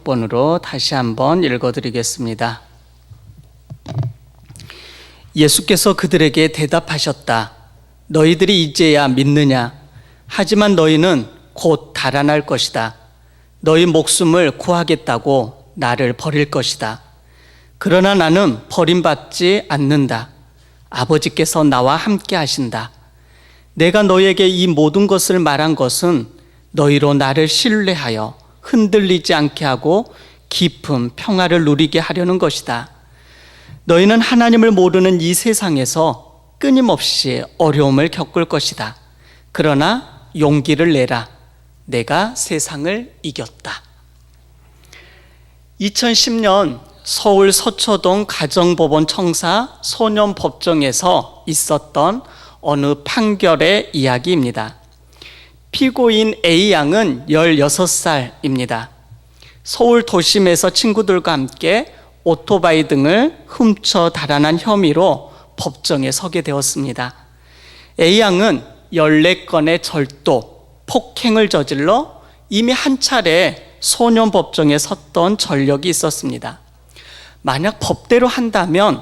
6번으로 다시 한번 읽어드리겠습니다. 예수께서 그들에게 대답하셨다. 너희들이 이제야 믿느냐? 하지만 너희는 곧 달아날 것이다. 너희 목숨을 구하겠다고 나를 버릴 것이다. 그러나 나는 버림받지 않는다. 아버지께서 나와 함께 하신다. 내가 너희에게 이 모든 것을 말한 것은 너희로 나를 신뢰하여 흔들리지 않게 하고 깊은 평화를 누리게 하려는 것이다. 너희는 하나님을 모르는 이 세상에서 끊임없이 어려움을 겪을 것이다. 그러나 용기를 내라. 내가 세상을 이겼다. 2010년 서울 서초동 가정법원 청사 소년법정에서 있었던 어느 판결의 이야기입니다. 피고인 A양은 16살입니다. 서울 도심에서 친구들과 함께 오토바이 등을 훔쳐 달아난 혐의로 법정에 서게 되었습니다. A양은 14건의 절도, 폭행을 저질러 이미 한 차례 소년법정에 섰던 전력이 있었습니다. 만약 법대로 한다면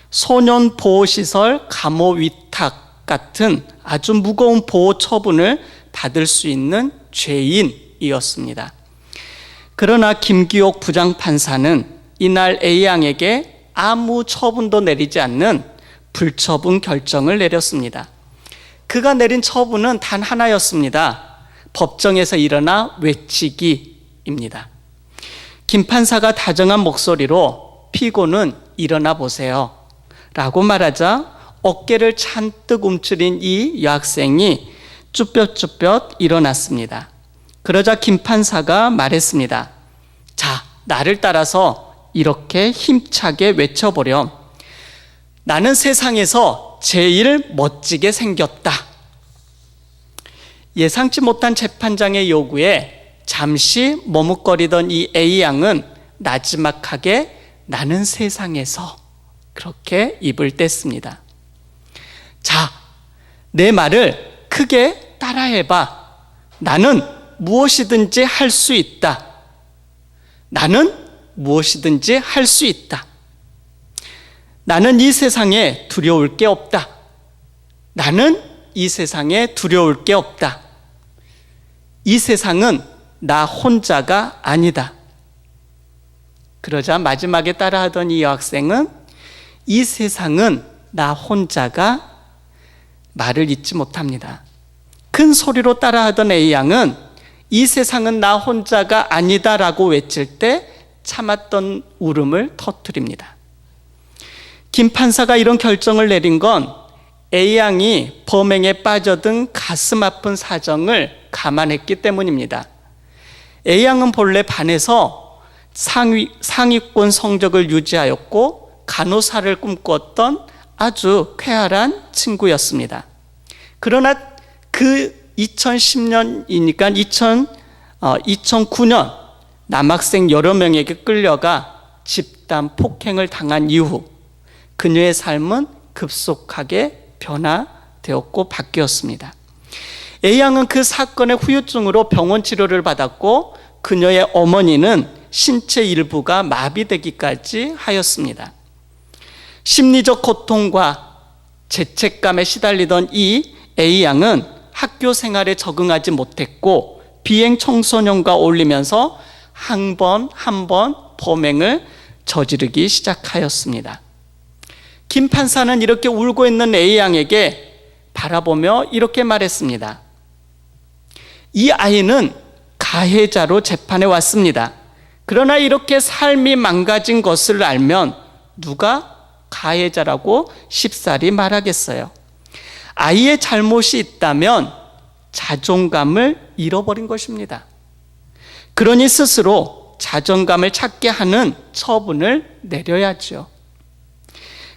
소년보호시설 감호 위탁 같은 아주 무거운 보호 처분을 받을 수 있는 죄인이었습니다. 그러나 김기옥 부장판사는 이날 A양에게 아무 처분도 내리지 않는 불처분 결정을 내렸습니다. 그가 내린 처분은 단 하나였습니다. 법정에서 일어나 외치기입니다. 김 판사가 다정한 목소리로 피고는 일어나 보세요 라고 말하자 어깨를 잔뜩 움츠린 이 여학생이 쭈뼛쭈뼛 일어났습니다. 그러자 김 판사가 말했습니다. 자, 나를 따라서 이렇게 힘차게 외쳐보렴. 나는 세상에서 제일 멋지게 생겼다. 예상치 못한 재판장의 요구에 잠시 머뭇거리던 이 A양은 나지막하게 나는 세상에서 그렇게 입을 뗐습니다. 자, 내 말을 크게 따라해봐. 나는 무엇이든지 할 수 있다. 나는 무엇이든지 할 수 있다. 나는 이 세상에 두려울 게 없다. 나는 이 세상에 두려울 게 없다. 이 세상은 나 혼자가 아니다. 그러자 마지막에 따라하던 이 여학생은 이 세상은 나 혼자가 말을 잇지 못합니다. 큰 소리로 따라하던 A양은 이 세상은 나 혼자가 아니다 라고 외칠 때 참았던 울음을 터뜨립니다. 김 판사가 이런 결정을 내린 건 A양이 범행에 빠져든 가슴 아픈 사정을 감안했기 때문입니다. A양은 본래 반에서 상위권 성적을 유지하였고 간호사를 꿈꾸었던 아주 쾌활한 친구였습니다. 그러나 그 2010년이니까 2009년 남학생 여러 명에게 끌려가 집단 폭행을 당한 이후 그녀의 삶은 급속하게 변화되었고 바뀌었습니다. A양은 그 사건의 후유증으로 병원 치료를 받았고 그녀의 어머니는 신체 일부가 마비되기까지 하였습니다. 심리적 고통과 죄책감에 시달리던 이 A양은 학교 생활에 적응하지 못했고 비행 청소년과 어울리면서 한 번 범행을 저지르기 시작하였습니다. 김 판사는 이렇게 울고 있는 A양에게 바라보며 이렇게 말했습니다. 이 아이는 가해자로 재판에 왔습니다. 그러나 이렇게 삶이 망가진 것을 알면 누가 가해자라고 쉽사리 말하겠어요. 아이의 잘못이 있다면 자존감을 잃어버린 것입니다. 그러니 스스로 자존감을 찾게 하는 처분을 내려야죠.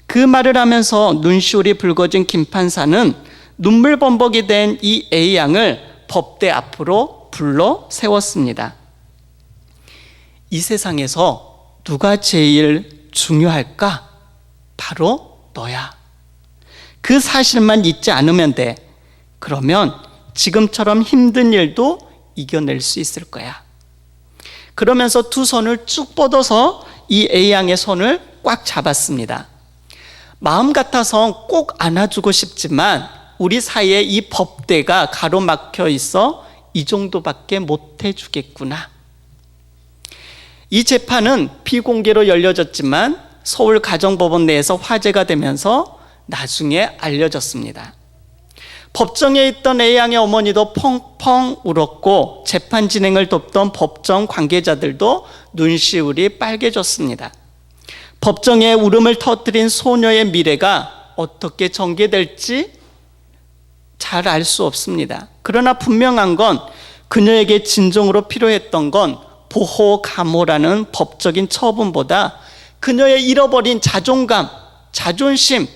그 말을 하면서 눈시울이 붉어진 김 판사는 눈물범벅이 된 이 A양을 법대 앞으로 불러 세웠습니다. 이 세상에서 누가 제일 중요할까? 바로 너야. 그 사실만 잊지 않으면 돼. 그러면 지금처럼 힘든 일도 이겨낼 수 있을 거야. 그러면서 두 손을 쭉 뻗어서 이 A양의 손을 꽉 잡았습니다. 마음 같아서 꼭 안아주고 싶지만 우리 사이에 이 법대가 가로막혀 있어 이 정도밖에 못 해주겠구나. 이 재판은 비공개로 열려졌지만 서울가정법원 내에서 화제가 되면서 나중에 알려졌습니다. 법정에 있던 A양의 어머니도 펑펑 울었고 재판 진행을 돕던 법정 관계자들도 눈시울이 빨개졌습니다. 법정에 울음을 터뜨린 소녀의 미래가 어떻게 전개될지 잘 알 수 없습니다. 그러나 분명한 건 그녀에게 진정으로 필요했던 건 보호 감호라는 법적인 처분보다 그녀의 잃어버린 자존감, 자존심,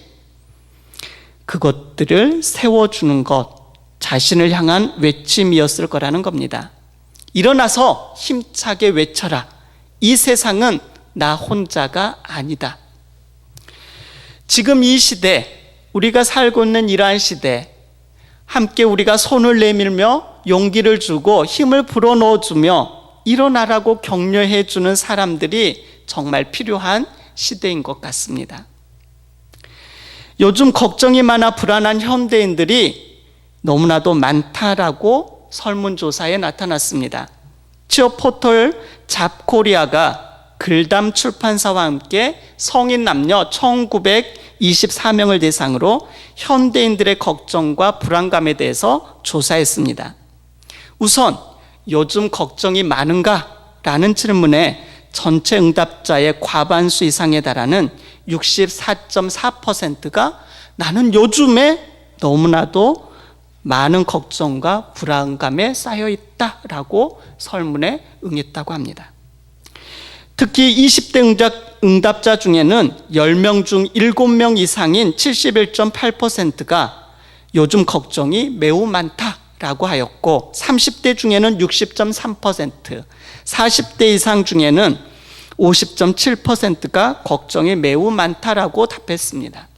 그것들을 세워주는 것, 자신을 향한 외침이었을 거라는 겁니다. 일어나서 힘차게 외쳐라. 이 세상은 나 혼자가 아니다. 지금 이 시대, 우리가 살고 있는 이러한 시대, 함께 우리가 손을 내밀며 용기를 주고 힘을 불어넣어주며 일어나라고 격려해 주는 사람들이 정말 필요한 시대인 것 같습니다. 요즘 걱정이 많아 불안한 현대인들이 너무나도 많다라고 설문조사에 나타났습니다. 취업 포털 잡코리아가 글담 출판사와 함께 성인 남녀 1924명을 대상으로 현대인들의 걱정과 불안감에 대해서 조사했습니다. 우선 요즘 걱정이 많은가? 라는 질문에 전체 응답자의 과반수 이상에 달하는 64.4%가 나는 요즘에 너무나도 많은 걱정과 불안감에 쌓여 있다라고 설문에 응했다고 합니다. 특히 20대 응답자 중에는 10명 중 7명 이상인 71.8%가 요즘 걱정이 매우 많다라고 하였고 30대 중에는 60.3%, 40대 이상 중에는 50.7%가 걱정이 매우 많다라고 답했습니다.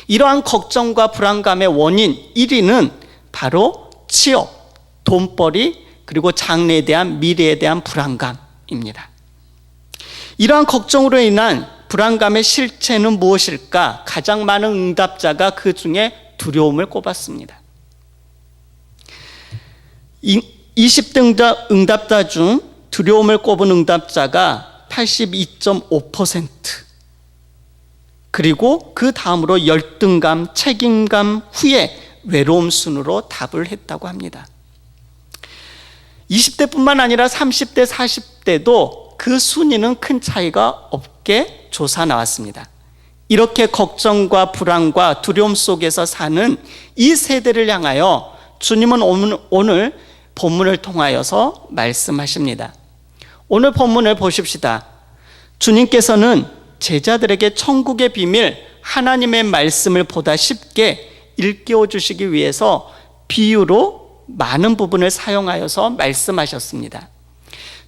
이러한 걱정과 불안감의 원인 1위는 바로 취업, 돈벌이, 그리고 장래에 대한 미래에 대한 불안감입니다. 이러한 걱정으로 인한 불안감의 실체는 무엇일까? 가장 많은 응답자가 그 중에 두려움을 꼽았습니다. 20대 응답자 중 두려움을 꼽은 응답자가 82.5%, 그리고 그 다음으로 열등감, 책임감, 후회, 외로움 순으로 답을 했다고 합니다. 20대뿐만 아니라 30대, 40대도 그 순위는 큰 차이가 없게 조사 나왔습니다. 이렇게 걱정과 불안과 두려움 속에서 사는 이 세대를 향하여 주님은 오늘 본문을 통하여서 말씀하십니다. 오늘 본문을 보십시다. 주님께서는 제자들에게 천국의 비밀, 하나님의 말씀을 보다 쉽게 일깨워 주시기 위해서 비유로 많은 부분을 사용하여서 말씀하셨습니다.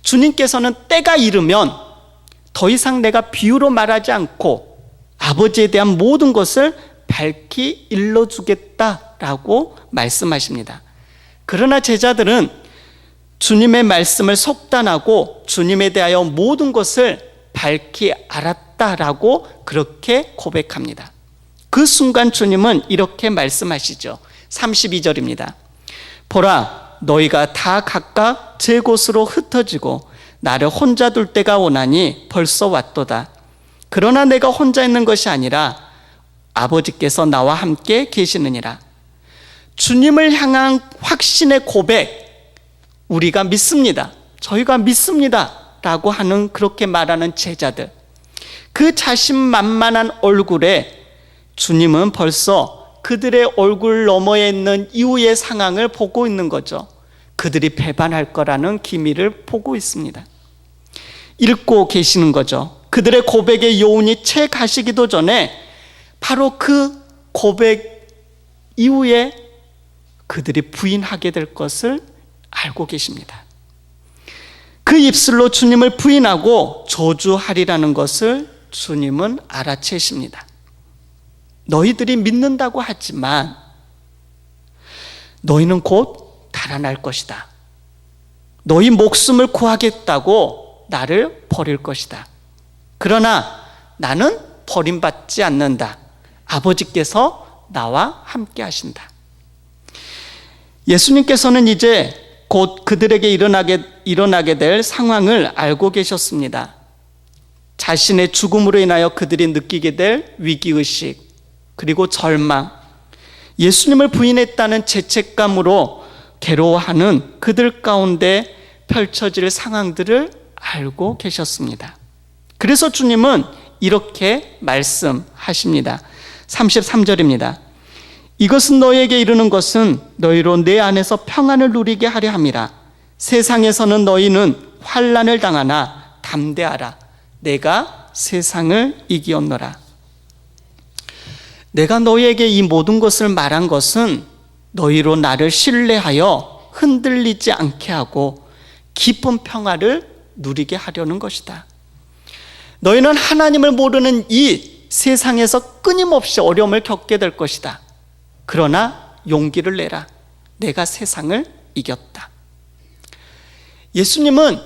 주님께서는 때가 이르면 더 이상 내가 비유로 말하지 않고 아버지에 대한 모든 것을 밝히 일러주겠다라고 말씀하십니다. 그러나 제자들은 주님의 말씀을 속단하고 주님에 대하여 모든 것을 밝히 알았다라고 그렇게 고백합니다. 그 순간 주님은 이렇게 말씀하시죠. 32절입니다. 보라, 너희가 다 각각 제 곳으로 흩어지고 나를 혼자 둘 때가 오나니 벌써 왔도다. 그러나 내가 혼자 있는 것이 아니라 아버지께서 나와 함께 계시느니라. 주님을 향한 확신의 고백, 우리가 믿습니다. 저희가 믿습니다. 라고 하는, 그렇게 말하는 제자들, 그 자신만만한 얼굴에 주님은 벌써 그들의 얼굴 너머에 있는 이후의 상황을 보고 있는 거죠. 그들이 배반할 거라는 기미를 보고 있습니다. 읽고 계시는 거죠. 그들의 고백의 요운이 채 가시기도 전에 바로 그 고백 이후에 그들이 부인하게 될 것을 알고 계십니다. 그 입술로 주님을 부인하고 저주하리라는 것을 주님은 알아채십니다. 너희들이 믿는다고 하지만 너희는 곧 달아날 것이다. 너희 목숨을 구하겠다고 나를 버릴 것이다. 그러나 나는 버림받지 않는다. 아버지께서 나와 함께 하신다. 예수님께서는 이제 곧 그들에게 일어나게 될 상황을 알고 계셨습니다. 자신의 죽음으로 인하여 그들이 느끼게 될 위기의식, 그리고 절망, 예수님을 부인했다는 죄책감으로 괴로워하는 그들 가운데 펼쳐질 상황들을 알고 계셨습니다. 그래서 주님은 이렇게 말씀하십니다. 33절입니다. 이것은 너희에게 이르는 것은 너희로 내 안에서 평안을 누리게 하려 함이라. 세상에서는 너희는 환난을 당하나 담대하라. 내가 세상을 이기었노라. 내가 너희에게 이 모든 것을 말한 것은 너희로 나를 신뢰하여 흔들리지 않게 하고 깊은 평화를 누리게 하려는 것이다. 너희는 하나님을 모르는 이 세상에서 끊임없이 어려움을 겪게 될 것이다. 그러나 용기를 내라. 내가 세상을 이겼다. 예수님은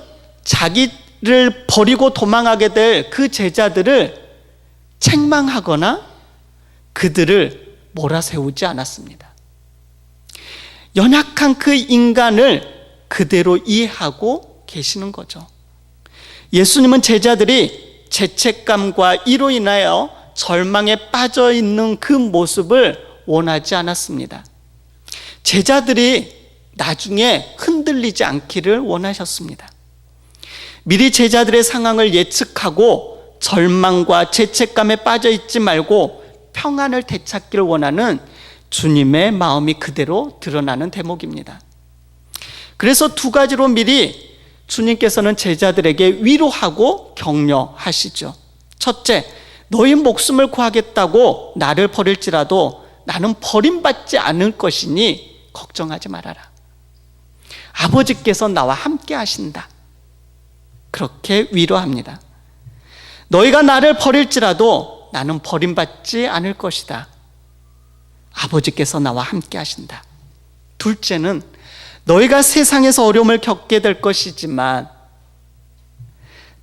자기를 버리고 도망하게 될 그 제자들을 책망하거나 그들을 몰아세우지 않았습니다. 연약한 그 인간을 그대로 이해하고 계시는 거죠. 예수님은 제자들이 죄책감과 이로 인하여 절망에 빠져 있는 그 모습을 원하지 않았습니다. 제자들이 나중에 흔들리지 않기를 원하셨습니다. 미리 제자들의 상황을 예측하고 절망과 죄책감에 빠져 있지 말고 평안을 되찾기를 원하는 주님의 마음이 그대로 드러나는 대목입니다. 그래서 두 가지로 미리 주님께서는 제자들에게 위로하고 격려하시죠. 첫째, 너희 목숨을 구하겠다고 나를 버릴지라도 나는 버림받지 않을 것이니 걱정하지 말아라. 아버지께서 나와 함께 하신다. 그렇게 위로합니다. 너희가 나를 버릴지라도 나는 버림받지 않을 것이다. 아버지께서 나와 함께 하신다. 둘째는 너희가 세상에서 어려움을 겪게 될 것이지만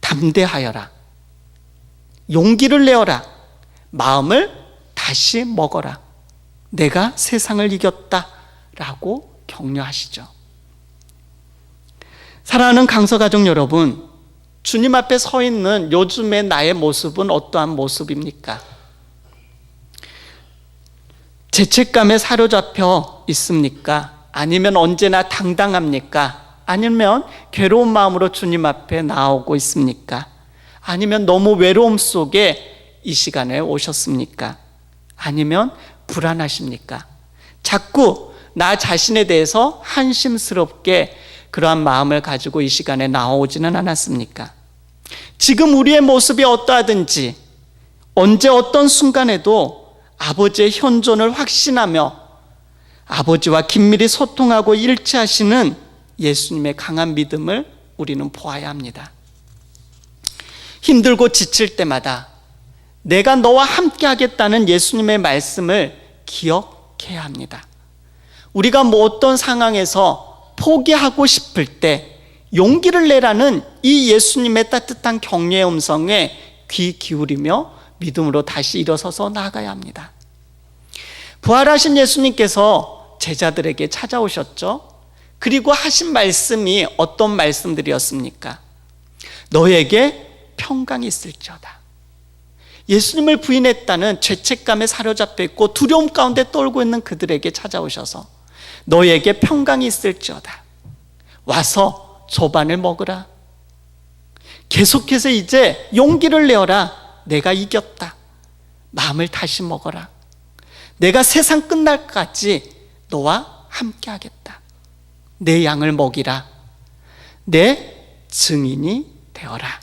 담대하여라. 용기를 내어라. 마음을 다시 먹어라. 내가 세상을 이겼다 라고 격려하시죠. 사랑하는 강서가족 여러분, 주님 앞에 서 있는 요즘의 나의 모습은 어떠한 모습입니까? 죄책감에 사로잡혀 있습니까? 아니면 언제나 당당합니까? 아니면 괴로운 마음으로 주님 앞에 나오고 있습니까? 아니면 너무 외로움 속에 이 시간에 오셨습니까? 아니면 불안하십니까? 자꾸 나 자신에 대해서 한심스럽게 그러한 마음을 가지고 이 시간에 나오지는 않았습니까? 지금 우리의 모습이 어떠하든지 언제 어떤 순간에도 아버지의 현존을 확신하며 아버지와 긴밀히 소통하고 일치하시는 예수님의 강한 믿음을 우리는 보아야 합니다. 힘들고 지칠 때마다 내가 너와 함께 하겠다는 예수님의 말씀을 기억해야 합니다. 우리가 뭐 어떤 상황에서 포기하고 싶을 때 용기를 내라는 이 예수님의 따뜻한 격려의 음성에 귀 기울이며 믿음으로 다시 일어서서 나아가야 합니다. 부활하신 예수님께서 제자들에게 찾아오셨죠. 그리고 하신 말씀이 어떤 말씀들이었습니까? 너에게 평강이 있을지어다. 예수님을 부인했다는 죄책감에 사로잡혀 있고 두려움 가운데 떨고 있는 그들에게 찾아오셔서 너에게 평강이 있을지어다. 와서 조반을 먹으라. 계속해서 이제 용기를 내어라. 내가 이겼다. 마음을 다시 먹어라. 내가 세상 끝날까지 너와 함께 하겠다. 내 양을 먹이라. 내 증인이 되어라.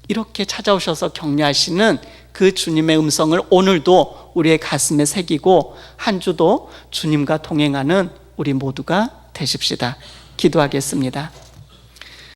이렇게 찾아오셔서 격려하시는 그 주님의 음성을 오늘도 우리의 가슴에 새기고 한 주도 주님과 동행하는 우리 모두가 되십시다. 기도하겠습니다.